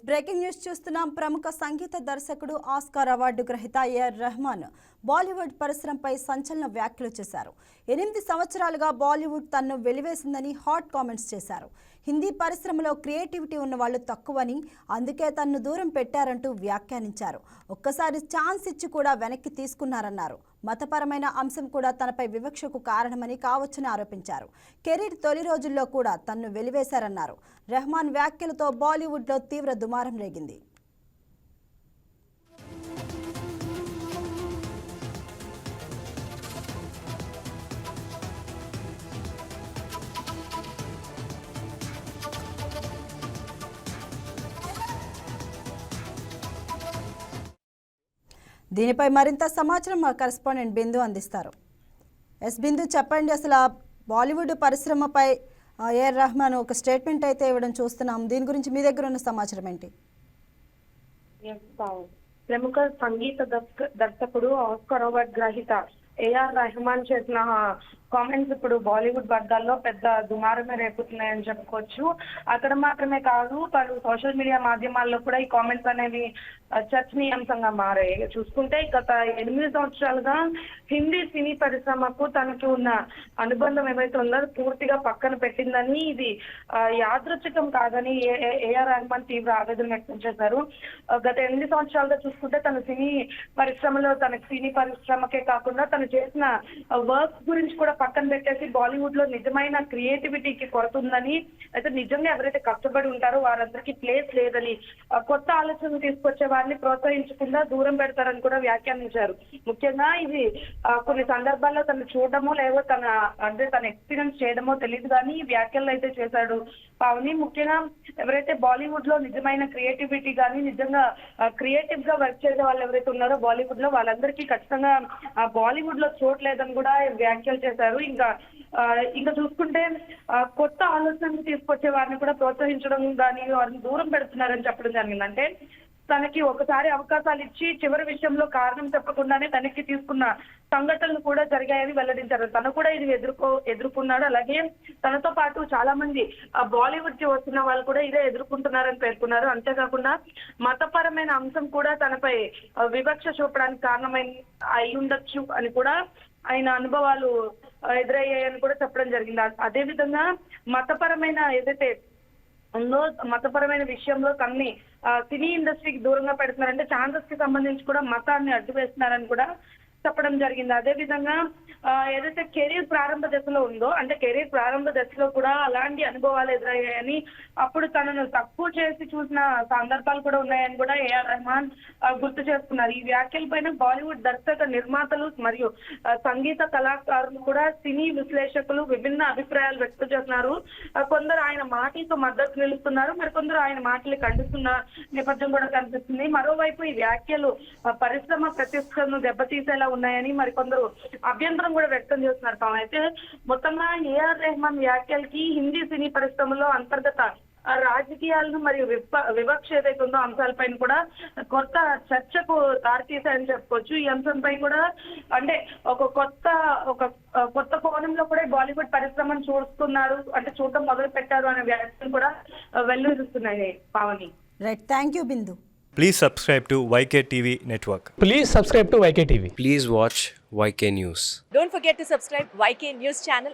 Breaking news చూస్తున్నాం. ప్రముఖ సంగీత దర్శకుడు ఆస్కార్ అవార్డు గ్రహీత ఏఆర్ రెహమాన్ బాలీవుడ్ పరిశ్రమపై సంచలన వ్యాఖ్యలు చేశారు. 8 సంవత్సరాలుగా బాలీవుడ్ తన్ను వెలివేసిందని హాట్ కామెంట్స్ చేశారు. హిందీ పరిశ్రమలో క్రియేటివిటీ ఉన్న వాళ్ళు తక్కువని, అందుకే తన్ను దూరం పెట్టారంటూ వ్యాఖ్యానించారు. ఒక్కసారి ఛాన్స్ ఇచ్చి కూడా వెనక్కి తీసుకున్నారన్నారు. మతపరమైన అంశం కూడా తనపై వివక్షకు కారణమని కావచ్చని ఆరోపించారు. కెరీర్ తొలి రోజుల్లో కూడా తన్ను వెలివేశారన్నారు. రెహమాన్ వ్యాఖ్యలతో బాలీవుడ్లో తీవ్ర దుమారం రేగింది. దీనిపై మరింత సమాచారం మా కరెస్పాండెంట్ బిందు అందిస్తారు. బిందు, చెప్పండి, అసలు బాలీవుడ్ పరిశ్రమపై ఏఆర్ రెహమాన్ ఒక స్టేట్మెంట్ అయితే ఇవ్వడం చూస్తున్నాం. దీని గురించి మీ దగ్గర ఉన్న సమాచారం ఏంటి? ప్రముఖ సంగీత దర్శకుడు ఆస్కార్ అవార్డు గ్రహీత ఏఆర్ రెహమాన్ చేసిన కామెంట్స్ ఇప్పుడు బాలీవుడ్ వర్గాల్లో పెద్ద దుమారమే రేపుతున్నాయని చెప్పుకోవచ్చు. అక్కడ మాత్రమే కాదు, పలు సోషల్ మీడియా మాధ్యమాల్లో కూడా ఈ కామెంట్స్ అనేవి చర్చనీయాంశంగా మారాయి. చూసుకుంటే గత 8 సంవత్సరాలుగా హిందీ సినీ పరిశ్రమకు తనకి ఉన్న అనుబంధం ఏవైతే ఉందో పూర్తిగా పక్కన పెట్టిందని, ఇది యాదృచ్ఛికం కాదని ఏఆర్ రెహమాన్ తీవ్ర ఆవేదన వ్యక్తం చేశారు. గత 8 సంవత్సరాలుగా చూసుకుంటే తన సినీ పరిశ్రమలో, తన సినీ పరిశ్రమకే కాకుండా తను చేసిన వర్క్ గురించి కూడా పక్కన పెట్టేసి బాలీవుడ్ లో నిజమైన క్రియేటివిటీకి కొరత ఉందని, అయితే నిజంగా ఎవరైతే కష్టపడి ఉంటారో వారందరికీ ప్లేస్ లేదని, కొత్త ఆలోచనలు తీసుకొచ్చే వారిని ప్రోత్సహించకుండా దూరం పెడతారని కూడా వ్యాఖ్యానించారు. ముఖ్యంగా ఇది కొన్ని సందర్భాల్లో తను చూడడమో లేదో తన ఎక్స్పీరియన్స్ చేయడమో తెలియదు కానీ ఈ వ్యాఖ్యలు అయితే చేశాడు పావని. ముఖ్యంగా ఎవరైతే బాలీవుడ్ లో నిజమైన క్రియేటివిటీ కానీ నిజంగా క్రియేటివ్ గా వర్క్ చేసే వాళ్ళు ఎవరైతే ఉన్నారో బాలీవుడ్ లో, వాళ్ళందరికీ ఖచ్చితంగా బాలీవుడ్ లో చోట్లేదని కూడా వ్యాఖ్యలు చేశారు. ఇంకా చూసుకుంటే కొత్త ఆలోచనలు తీసుకొచ్చే వారిని కూడా ప్రోత్సహించడం కానీ వారిని దూరం పెడుతున్నారని చెప్పడం జరిగింది. అంటే తనకి ఒకసారి అవకాశాలు ఇచ్చి చివరి విషయంలో కారణం చెప్పకుండానే తనకి తీసుకున్న సంఘటనలు కూడా జరిగాయని వెల్లడించారు. తను కూడా ఇది ఎదుర్కొన్నాడు. అలాగే తనతో పాటు చాలా మంది బాలీవుడ్ కి వస్తున్న వాళ్ళు కూడా ఇదే ఎదుర్కొంటున్నారని పేర్కొన్నారు. అంతేకాకుండా మతపరమైన అంశం కూడా తనపై వివక్ష చూపడానికి కారణమై అయి ఉండొచ్చు అని కూడా ఆయన అనుభవాలు ఎదురయ్యాయని కూడా చెప్పడం జరిగింది. అదే విధంగా మతపరమైన ఏదైతే ఉందో, మతపరమైన విషయంలో తనని సినీ ఇండస్ట్రీకి దూరంగా పెడుతున్నారంటే ఛాన్సెస్ కి సంబంధించి కూడా మతాన్ని అడ్డు వేస్తున్నారని కూడా చెప్పడం జరిగింది. అదే విధంగా ఏదైతే కెరీర్ ప్రారంభ దశలో ఉందో, అంటే కెరీర్ ప్రారంభ దశలో కూడా అలాంటి అనుభవాలు ఎదురయ్యాయని, అప్పుడు తనను తక్కువ చేసి చూసిన సందర్భాలు కూడా ఉన్నాయని కూడా ఏఆర్ రెహమాన్ గుర్తు చేసుకున్నారు. ఈ వ్యాఖ్యలపైన బాలీవుడ్ దర్శక నిర్మాతలు మరియు సంగీత కళాకారులు కూడా సినీ విశ్లేషకులు విభిన్న అభిప్రాయాలు వ్యక్తం చేస్తున్నారు. కొందరు ఆయన మాటలతో మద్దతు నిలుస్తున్నారు, మరికొందరు ఆయన మాటలు ఖండిస్తున్న నేపథ్యం కూడా కనిపిస్తుంది. మరోవైపు ఈ వ్యాఖ్యలు పరిశ్రమ ప్రతిష్టను దెబ్బతీసేలా ఉన్నాయని మరికొందరు అభ్యంతరం కూడా వ్యక్తం చేస్తున్నారు. అయితే మొత్తంగా ఏఆర్ రెహమాన్ వ్యాఖ్యలకి హిందీ సినీ పరిశ్రమలో అంతర్గత రాజకీయాలను మరియు వివక్ష ఏదైతే ఉందో అంశాలపైన కూడా కొత్త చర్చకు దారితీశాయని చెప్పుకోవచ్చు. ఈ అంశంపై కూడా అంటే ఒక కొత్త కోణంలో కూడా బాలీవుడ్ పరిశ్రమను చూస్తున్నారు, అంటే చూడటం మొదలు పెట్టారు అనే వ్యాఖ్యలు కూడా వెల్లువిరుస్తున్నాయి Pavani. Right, thank you Bindu. Please subscribe to YK TV Network. Please subscribe to YK TV. Please watch YK News. Don't forget to subscribe YK News channel